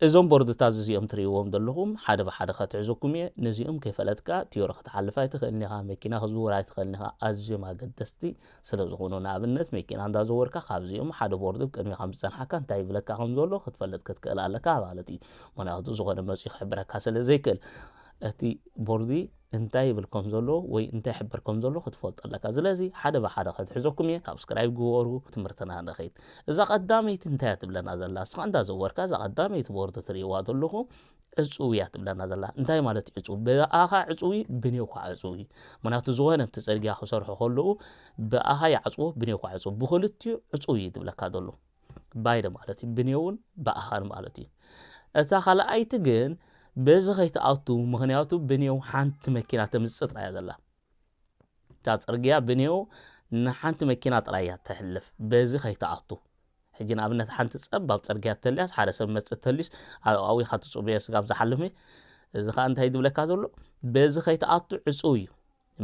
እዞም ቦርድታት እዚኦም ትሪእዎም ዘለኹም ሓደ ብሓደ ክትዕዘኩም እየ ነዚኦም ከይፈለጥካ ቲዮሪ ክትሓልፍ ኣይትኽእልን ኢኻ መኪና ክዝውር ኣይትኽእልን ኢኻ ኣዝዮም ኣገደስቲ ስለ ዝኾኑ ንኣብነት መኪና እንዳዘወርካ ካብዚኦም ሓደ ቦርድ ቅድሚኻ ምስ ፀንሓካ እንታይ ይብለካ ከም ዘሎ ክትፈልጥ ክትክእል ኣለካ ማለት እዩ ምክንያቱ ዝኾነ መፅኡ ክሕብረካ ስለ ዘይክእል እቲ ቦርዲ እንታይ ይብል ከም ዘሎ ወይ እንታይ ይሕብር ከም ዘሎ ክትፈልጥ ኣለካ ስለዚ ሓደ ብሓደ ክትሕዘኩም እየ ሳብስክራይብ ግበሩ ትምህርትና ንኸይድ እዛ ቀዳመይቲ እንታይ ትብለና ዘላ እስኻ እንዳዘወርካ እዛ ቀዳመይቲ ቦርድ ትሪእዋ ዘለኹም ዕፁው እያ ትብለና ዘላ እንታይ ማለት እዩ ዕፁው ብኣኻ ዕፁው ብንየው ከዓ ዕፁው ምክንያቱ ዝኾነ ኣብቲ ፅርግያ ክሰርሑ ከለዉ ብኣኻ ይዓፅዎ ብንየው ከዓ ዕፁው ብክልቲኡ ዕፁው እዩ ትብለካ ዘሎ ባይደ ማለት እዩ ብንየውን ብኣኻን ማለት እዩ እታ ካልኣይቲ ግን በዚ ከይተኣቱ ምክንያቱ ብንየው ሓንቲ መኪና ተምፅእ ጥራያ ዘላ እታ ፅርግያ ብንየው ንሓንቲ መኪና ጥራያ ተሕልፍ በዚ ከይተኣቱ ሕጂ ንኣብነት ሓንቲ ፀባብ ፅርግያ ተልያስ ሓደ ሰብ መፅእ ተልዩስ ኣብዊኻ ትፅበዮ ስጋብ ዝሓልፍ እዚ ከዓ እንታይ ትብለካ ዘሎ በዚ ከይተኣቱ ዕፁው እዩ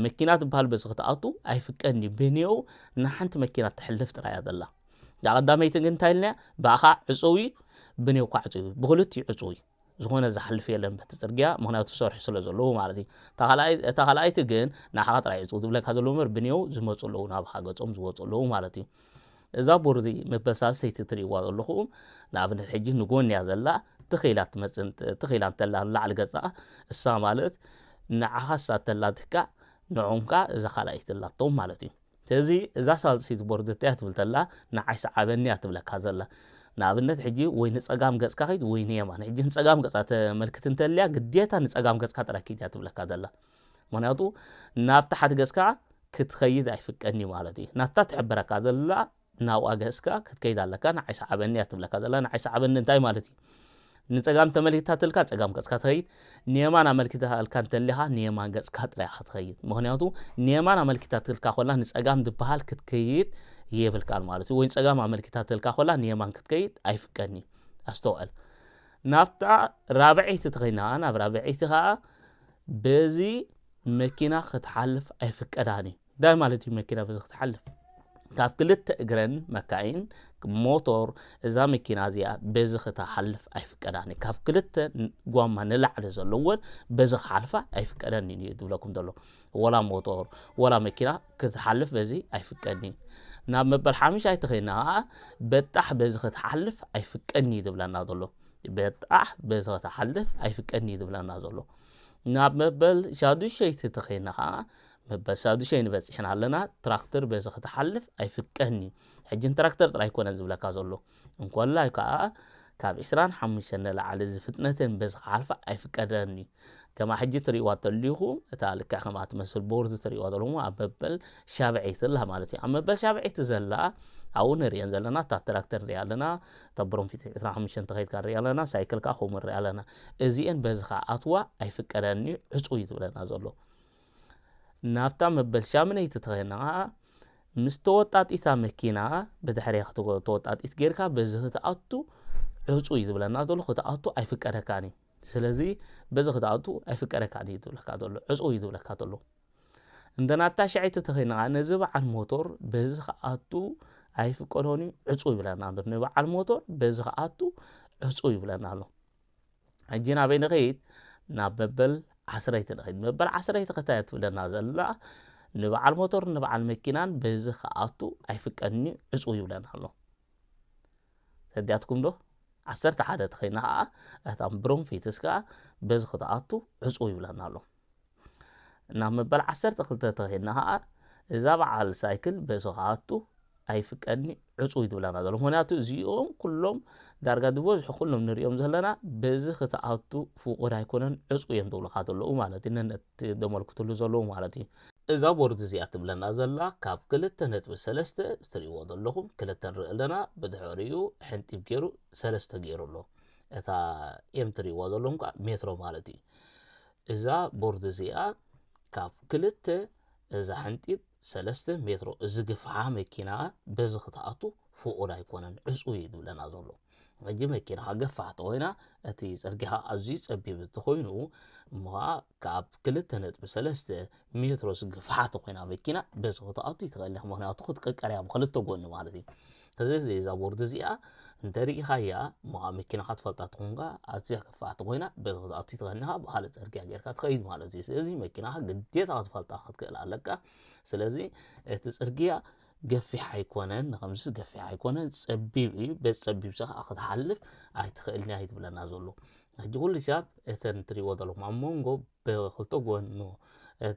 መኪና ትበሃል በዚ ክትኣቱ ኣይፍቀድኒ ብንየው ንሓንቲ መኪና ተሕልፍ ጥራያ ዘላ ዳቀዳመይቲ ግን እንታይ ኢልና ብኣኻ ዕፁው ብንየው ከዓ ዕፁው ብክልቲኡ ዕፁው ዝኾነ ዝሓልፍ የለን በቲ ፅርግያ ምክንያቱ ሰርሑ ስለ ዘለዎ ማለት እዩ እታ ካልኣይቲ ግን ንሓኻ ጥራይ ዕፁው ትብለካ ዘሎ እምበር ብንየው ዝመፁ ኣለዉ ናብኻ ገፆም ዝወፁ ኣለዉ ማለት እዩ እዛ ቦርዲ መበሳሰይቲ ትሪእዋ ዘለኹም ንኣብነት ሕጂ ንጎን እያ ዘላ ትኺላ ትመፅእ ትኺላ እንተላ ላዕሊ ገፃ እሳ ማለት ንዓኻ ሳተላትካ ንዑንካ እዛ ካልኣይቲ ኣላቶም ማለት እዩ ስለዚ እዛ ሳልሲት ቦርዲ እንታይ ትብል ተላ ንዓይ ሰዓበኒ እያ ትብለካ ዘላ ንኣብነት ሕጂ ወይ ንፀጋም ገፅካ ኸይድ ወይ ንየማን ሕጂ ንፀጋም ገፃ ተመልክት እንተልያ ግዴታ ንፀጋም ገፅካ ጥራይ ከይድ እያ ትብለካ ዘላ ምክንያቱ ናብቲ ሓደ ገፅካ ክትኸይድ ኣይፍቀድኒ ማለት እዩ ናታ ትሕብረካ ዘላ ናብኣ ገፅካ ክትከይድ ኣለካ ንዓይ ሰዓበኒ እያ ትብለካ ዘላ ንዓይ ሰዓበኒ እንታይ ማለት እዩ ንፀጋም ተመልክታ ትልካ ፀጋም ገፅካ ትኸይድ ንየማን ኣመልኪታ ልካ እንተሊኻ ንየማን ገፅካ ጥራይ ክትኸይድ ምክንያቱ ንየማን ኣመልኪታ ትልካ ኮላ ንፀጋም ድበሃል ክትከይድ የብልካን ማለት እዩ ወይ ፀጋም ኣመልኪታ ትልካ ኮላ ንየማን ክትከይድ ኣይፍቀድኒ ኣስተውዕል ናብታ ራብዐይቲ ትኸይድና ናብ ራብዐይቲ ከዓ በዚ መኪና ክትሓልፍ ኣይፍቀዳኒ እንታይ ማለት እዩ መኪና በዚ ክትሓልፍ ካብ ክልተ እግረን መካይን ሞቶር እዛ መኪና እዚኣ በዚ ክትሓልፍ ኣይፍቀዳኒ ካብ ክልተ ጓማ ንላዕሊ ዘለወን በዚ ክሓልፋ ኣይፍቀደኒ እዩ ትብለኩም ዘሎ ወላ ሞቶር ወላ መኪና ክትሓልፍ በዚ ኣይፍቀድኒ ናብ መበል ሓሙሻይ ትኸይድና በጣሕ በዚ ክትሓልፍ ኣይፍቀድኒ ትብለና ዘሎ በጣሕ በዚ ክትሓልፍ ኣይፍቀድኒ ትብለና ዘሎ ናብ መበል ሻዱሸይቲ ትኸይድና መበል ሻዱሸይ ንበፂሕና ኣለና ትራክተር በዚ ክትሓልፍ ኣይፍቀድኒ ሕጂ ትራክተር ጥራይ ኮነን ዝብለካ ዘሎ እንኮላይ ከዓ ካብ 25 ንላዕሊ ዝፍጥነትን በዚ ክሓልፋ ኣይፍቀደኒ كما حجي تريوا تليخو تالك كما تمثل بورد تريوا دلهم أببل شابعيت الله مالتي أما بشابعيت زلا أو نريان زلنا تراكتر ريالنا تبرم في تراح مشان تغير كار ريالنا سايكل كأخو من ريالنا إزين بزخا أطوى أي فكرني عصويت ولا نزلوا نافتا مبلشامني تتغيرنا مستوطات إثا مكينا بدحريخ توطات إثغيركا بزخت أطو عصويت ولا نزلوا خت أطو أي فكركاني ስለዚህ በዚህ ተአቱ አይፈቀረካኒ ይዱለካዶሎ ዕጹ ይዱለካዶሎ እንደና ታሽዓይተ ተኸና ነዚ በዓል ሞተር በዚህ አቱ አይፈቀሮኒ ዕጹ ይብለና ነው በዓል ሞተር በዚህ አቱ ዕጹ ይብለና ነው አጂና በይነኸይት ናበበል 10 ተኸይት መበል 10 ተኸታየት ብለና ዘላ ንበዓል ሞተር ንበዓል መኪናን በዚህ አቱ አይፈቀድኒ ዕጹ ይብለና ነው ተዲያትኩም ዶ 10 ሓደ ተኸይና እታም ብሮም ፊትስካ በዚ ክትኣቱ ዕጹ ይብለና ኣሎ እና መበል 10 ተኸይና እዛ በዓል ሳይክል በዚ ክትኣቱ ኣይፍቀድኒ ዕጹ ይብለና ዘሎ ምክንያቱ እዚኦም ኩሎም ዳርጋ ድበዝሑ ኩሎም ንሪኦም ዘለና በዚ ክትኣቱ ፍቁድ ኣይኮነን ዕጹ እዮም ትብልካ ዘለዉ ማለት እዩ ነቲ ደመልክትሉ ዘለዉ ማለት እዩ እዛ ቦርድ እዚኣ ትብለና ዘላ ካብ 2.3 ስትሪእዎ ዘለኹም 2 ንርኢ ኣለና ብድሕሪኡ ሕንጢብ ገይሩ 3 ገይሩ ኣሎ እታ ኤምትሪእዎ ዘለኹም ከዓ ሜትሮ ማለት እዩ እዛ ቦርድ እዚኣ ካብ 2 እዛ ሕንጢብ 3 ሜትሮ ዝግፍዓ መኪና በዚ ክትኣቱ ፍቁድ ኣይኮነን ዕጹ ይብለና ዘሎ ሕጂ መኪና ገፋሕቲ ኮይና እቲ ፅርግያ ኣዝዩ ፀቢብ እንተኮይኑ እሞ ካብ 2.3 ሜትሮ ዝግፍሓት ኮይና መኪና በዚ ክትኣቱ ይትኽእል ምክንያቱ ክትቀቀርያ ብክልተ ጎኒ ማለት እዩ ስለዚህ እዛ ቦርድ እዚኣ እንተሪኢኻያ መኪናኻ ትፈልጣ ትኾንካ ኣዝያ ከፋእቲ ኮይና በዚ ክትኣቱ ትኽእልኻ ብካልእ ፅርግያ ጌርካ ትኸይድ ማለት እዩ ስለዚ መኪናኻ ግዴታ ክትፈልጣ ክትክእል ኣለካ ስለዚ እቲ ፅርግያ ገፊሕ ኣይኮነን ንኸምዚ ገፊሕ ኣይኮነን ፀቢብ እዩ በዚ ፀቢብ ከዓ ክትሓልፍ ኣይትኽእልኒ ኣይትብለና ዘሎ ሕጂ ኩሉ ሰብ እተን ትሪእዎ ዘለኹም ኣብ መንጎ ብክልተ ጎኑ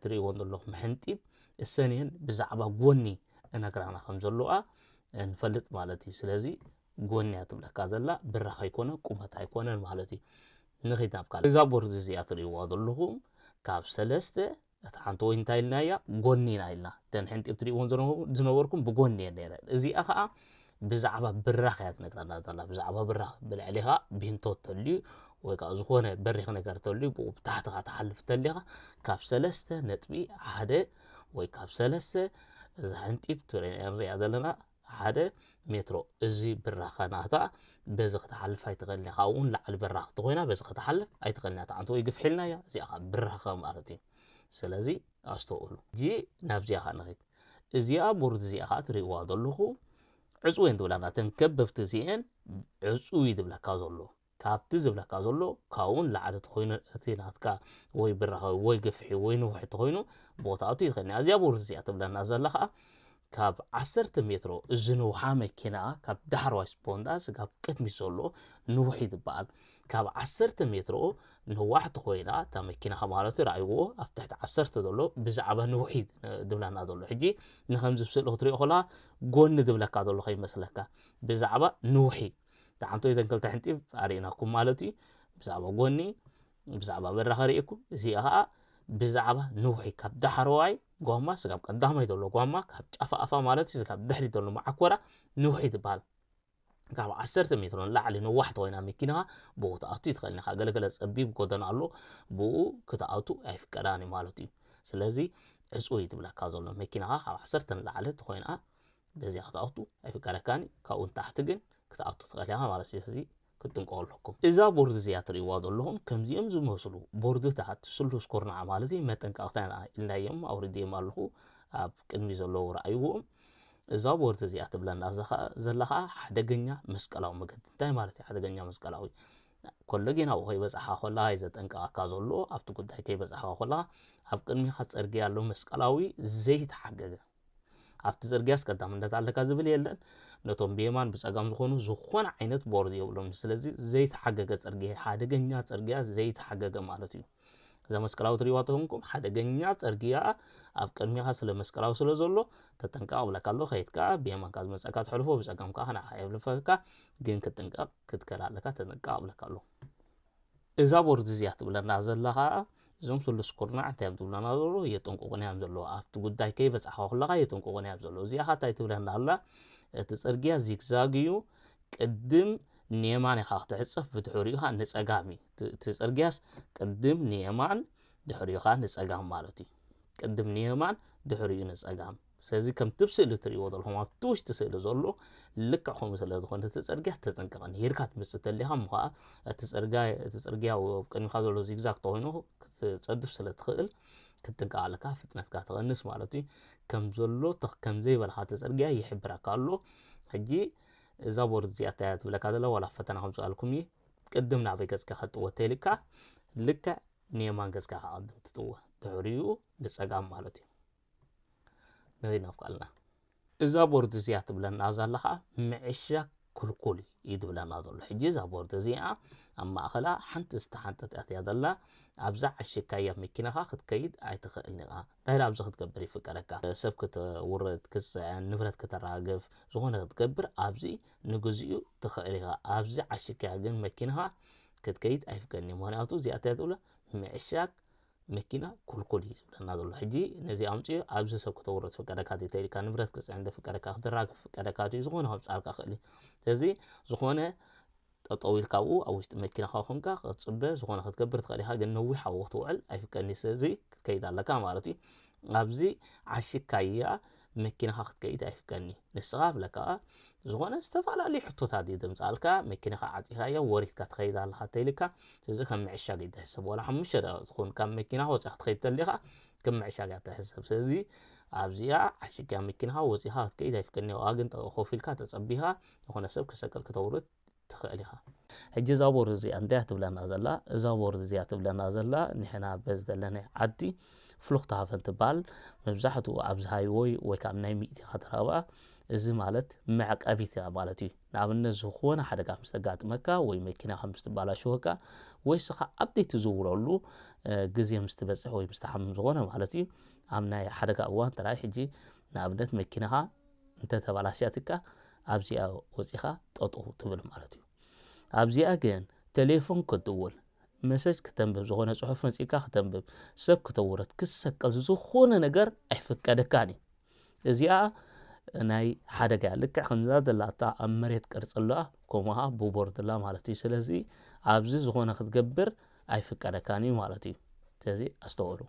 ትሪእዎ ዘለኹም ሕንጢብ እሰንየን ብዛዕባ ጎኒ እነግራና ከም ዘለዋ ንፈልጥ ማለት እዩ ስለዚ ጎኒ ትብለካ ዘላ ብራኽ ኣይኮነን ቁመት ኣይኮነን ማለት እዩ ንኸይድ ናብ ካልእ እዛ ቦርድ እዚኣ ትሪእዋ ዘለኹም ካብ ሰለስተ እቲ ሓንቲ ወይ እንታይ ኢልና እያ ጎኒ ኢና ኢልና እተን ሕንጢብ ትሪእዎን ዝነበርኩም ብጎኒ እየን ነይረን እዚኣ ከዓ ብዛዕባ ብራኽ እያ ትነግረና ዘላ ብዛዕባ ብራኽ ብልዕሊኻ ቢንቶ ተልዩ ወይ ከዓ ዝኾነ በሪኽ ነገር ተልዩ ብኡ ብታሕትኻ ትሓልፍ ተሊኻ ካብ 3.1 ወይ ካብ 3 እዛ ሕንጢብ ንሪኣ ዘለና 1 ሜትሮ እዚ ብራኽ ናታ በዚ ክትሓልፍ ኣይትኽእልኒ ኢኻ እውን ላዕሊ ብራኽ ትኾይና በዚ ክትሓልፍ ኣይትኽእልኒ ኢኻ ተዓንቶ ወይ ግፍሒልና እያ እዚኣ ከዓ ብራኽ ማለት እዩ ስለዚ ኣስተውዕሉ ጂ ናብዚኣ ኸ ንኸይድ እዚኣ ቦርድ እዚኣ ከዓ ትሪእዋ ዘለኹ ዕፁው እየን ትብለና እተን ከበብቲ እዚአን ዕፁው እዩ ዝብለካ ዘሎ ካብቲ ዝብለካ ዘሎ ካብኡን ላዕሊ ትኾይኑ እቲ ናትካ ወይ ብራኽ ወይ ግፍሒ ወይ ንውሕ ትኾይኑ ቦታቱ ይኽእልኒ እዚኣ ቦርድ እዚኣ ትብለና ዘላ ከዓ ካብ 10 ሜትሮ እዚ ንውሓ መኪና ካብ ዳሕረዋይ ስፖንዳስ ካብ ቅድሚት ዘሎ ንውሒ ትበሃል ካብ 10 ሜትሮ ንዋሕቲ ኮይና እታ መኪናኻ ማለት ራእይዎ ኣብ ትሕቲ 10 ዘሎ ብዛዕባ ንውሒ ድብለና ዘሎ ሕጂ ንከምዚ ብስእሊ ክትሪኦ ከለኻ ጎኒ ድብለካ ዘሎ ከይመስለካ ብዛዕባ ንውሒ ተዓንቶ እተን ክልተ ሕንጢብ ኣሪእናኩም ማለት እዩ ብዛዕባ ጎኒ ብዛዕባ በራኽ ሪእኩም እዚኣ ከዓ ብዛዕባ ንውሒ ካብ ዳሕረዋይ ጓማ ስጋብ ቀዳማይ ዘሎ ጓማ ካብ ጫፍ ኣፋ ማለት እዩ ካብ ድሕሪት ዘሎ ማዓኮራ ንውሒ ትበሃል ካብ 10 ሜትሮ ላዕሊ ንዋሕቲ ኮይና መኪናኻ ብኡ ተኣቱ ትኽእልኒ ኢኻ ገለገለ ፀቢብ ጎደና ኣሎ ብኡ ክትኣቱ ኣይፍቀዳኒ ማለት እዩ ስለዚ ዕፁው እዩ ትብለካ ዘሎ መኪናኻ ካብ 10 ንላዕሊ ትኾይና በዚኣ ክትኣቱ ኣይፍቀደካኒ ካብኡ ንታሕቲ ግን ክትኣቱ ትኽእል ኢኻ ማለት እዩ ስለዚ ክትጥንቀቑ ኣለኩም እዛ ቦርድ እዚኣ ትሪእዋ ዘለኹም ከምዚኦም ዝመስሉ ቦርድታት ስሉስ ኩርናዕ ማለት እዩ መጠንቀቕታ ኢልናዮም ኣውሪድዮም ኣለኹ ኣብ ቅድሚ ዘለዉ ረኣይዎም እዛ ቦርድ እዚኣ ትብለና ዘላ ከዓ ሓደገኛ መስቀላዊ መገዲ እንታይ ማለት እዩ ሓደገኛ መስቀላዊ ኮለጌና ኣብኡ ከይበፅሓ ከለኻ እዩ ዘጠንቀቐካ ዘሎ ኣብቲ ጉዳይ ከይበፅሓኻ ከለኻ ኣብ ቅድሚኻ ፅርግያ ኣሎ መስቀላዊ ዘይተሓገገ ኣብቲ ፅርግያ ቀዳምነት ኣለካ ዝብል የለን ነቶም ብየማን ብፀጋም ዝኾኑ ዝኾነ ዓይነት ቦርድ የብሎም ስለዚ ዘይተሓገገ ፅርግያ ሓደገኛ ፅርግያ ዘይተሓገገ ማለት እዩ እዛ መስቀላዊ ትሪእዋ ተኾንኩም ሓደገኛ ፅርግያ ኣብ ቅድሚኻ ስለ መስቀላዊ ስለ ዘሎ ተጠንቀቕ ብለካ ኣሎ ከይድካ ብየማንካ ዝመፀካ ትሕልፎ ብፀጋምካ ንዓኻ የብልፈካ ግን ክትጥንቀቕ ክትከል ኣለካ ተጠንቀቕ ብለካ ኣሎ እዛ ቦርድ እዚኣ ትብለና ዘላ ከዓ እዞም ስሉስ ኩርናዕ እንታይ እዮም ትብለና ዘሎ የጠንቅቑና እዮም ዘለዎ ኣብቲ ጉዳይ ከይበፅሓኻ ከለኻ የጠንቅቑና እዮም ዘሎ እዚኣ ከዓ እንታይ ትብለና ኣላ እቲ ፅርግያ ዚግዛግ እዩ ቅድም ንየማን ኢኻ ክትዕፀፍ ብድሕሪኡ ኻ ንፀጋም እዩ እቲ ፅርግያስ ቅድም ንየማን ድሕሪኡ ኻ ንፀጋም ማለት እዩ ቅድም ንየማን ድሕሪኡ ንፀጋም ስለዚ ከምቲ ብስእሊ ትሪእዎ ዘለኹም ኣብቲ ውሽጢ ስእሊ ዘሎ ልክዕ ከምኡ ስለ ዝኾነ እቲ ፅርግያ ተጠንቀቐኒ ሄድካ ትመፅእ ተሊኻ እሞ ከዓ እቲ ፅርግያ ኣብ ቅድሚኻ ዘሎ ዚግዛግ ተኮይኑ ክትፀድፍ ስለ ትኽእል ክትጥንቀቕ ኣለካ ፍጥነትካ ትቐንስ ማለት እዩ ከም ዘሎ ከምዘይበልካ እቲ ፅርግያ ይሕብረካ ኣሎ ሕጂ እዛ ቦርድ እዚኣ እንታይ ትብለካ ዘላ ዋላ ፈተና ከምዝኣልኩም እዩ ቅድም ናበይ ገፅካ ክትጥወ ተይልካ ልክዕ ንየማን ገፅካ ከቐድም ትጥወ ድሕሪኡ ንፀጋም ማለት እዩ ንኸይድ ናብ ካልእና እዛ ቦርድ እዚኣ ትብለና ዘላ ከዓ ምዕሻግ ክልኩል እዩ ትብለና ዘሎ ሕጂ እዛ ቦርድ እዚኣ ኣብ ማእኸላ ሓንቲ ዝተሓንጠጠት እያ ዘላ ኣብዛ ዓሽካያ መኪናኻ ክትከይድ ኣይትኽእልኒ ኢኻ እንታይ ኣብዚ ክትገብር ይፍቀደካ ሰብ ክትውርድ ክትፅዕን ንብረት ከተራግፍ ዝኾነ ክትገብር ኣብዚ ንግዚኡ ትኽእል ኢኻ ኣብዚ ዓሽካያ ግን መኪናኻ ክትከይድ ኣይፍቀድኒ ምክንያቱ እዚኣ እንታይ ትብሎ ምዕሻግ መኪና ክልኩል እዩ ዝብለና ዘሎ ሕጂ ነዚ ኣምፅኡ ኣብዚ ሰብ ከተውርድ ፍቀደካ ተይልካ ንብረት ክትፅዕን ፍቀደካ ክትራግፍ ፍቀደካ ዝኾነ ከምፃልካ ክእል እዩ ስለዚ ዝኾነ ጠጠው ኢልካ ኣብኡ ኣብ ውሽጢ መኪናኻ ኮንካ ክትፅበ ዝኾነ ክትገብር ትኽእል ኢኻ ግን ነዊሕ ኣብኡ ክትውዕል ኣይፍቀድኒ ስለዚ ክትከይድ ኣለካ ማለት እዩ ኣብዚ ዓሽካያ መኪናኻ ክትከይድ ኣይፍቀድኒ ንስኻ ብለካ ዝኾነ ዝተፈላለዩ ሕቶታት እዩ ዘምፃልካ መኪናኻ ዓፂኻያ ወሪትካ ትኸይድ ኣለካ ተይልካ ስለዚ ከም ምዕሻግ ይትሕሰብ ዋላ 5 ደቂቃ ትኾን ካብ መኪናኻ ወፂኻ ክትከይድ ተሊኻ ከም ምዕሻግ እያ ትሕሰብ ስለዚ ኣብዚኣ ዓሽጋ መኪናኻ ወፂኻ ክትከይድ ኣይፍቀድኒ ዋግን ኮፊልካ ተፀቢኻ ዝኾነ ሰብ ክሰቀል ከተውርድ ትኽእል ኢኻ ሕጂ እዛ ቦርድ እዚኣ እንታይ ትብለና ዘላ እዛ ቦርድ እዚኣ ትብለና ዘላ ንሕና በዝ ዘለና ዓዲ ፍሉኽታ ሃፈን ትበሃል መብዛሕትኡ ኣብዚ ሃይወይ ወይ ካብ ናይ ሚእቲኻ ትረኽባ እዚ ማለት መዕቀቢት እያ ማለት እዩ ንኣብነት ዝኾነ ሓደጋ ምስ ተጋጥመካ ወይ መኪናኻ ምስ ትበላሽወካ ወይ ስኻ ኣብዴት ዝውረሉ ግዜ ምስ ትበፅሕ ወይ ምስ ተሓምም ዝኾነ ማለት እዩ ኣብ ናይ ሓደጋ እዋን ጥራይ ሕጂ ንኣብነት መኪናኻ እንተተበላሽያትካ ኣብዚኣ ወፂኻ ጠጠው ትብል ማለት እዩ ኣብዚኣ ግን ቴሌፎን ክትድውል መሰጅ ከተንብብ ዝኾነ ፅሑፍ መፂካ ከተንብብ ሰብ ከተውረት ክሰቀል ዝኾነ ነገር ኣይፍቀደካን እዩ እዚኣ ናይ ሓደጋ ልክዕ ከምዛ ዘላታ ኣብ መሬት ቅርፅላ ከምኡኻ ብቦርድላ ማለት እዩ ስለዚ ኣብዚ ዝኾነ ክትገብር ኣይፍቀደካን እዩ ማለት እዩ ስለዚ ኣስተውዕሉ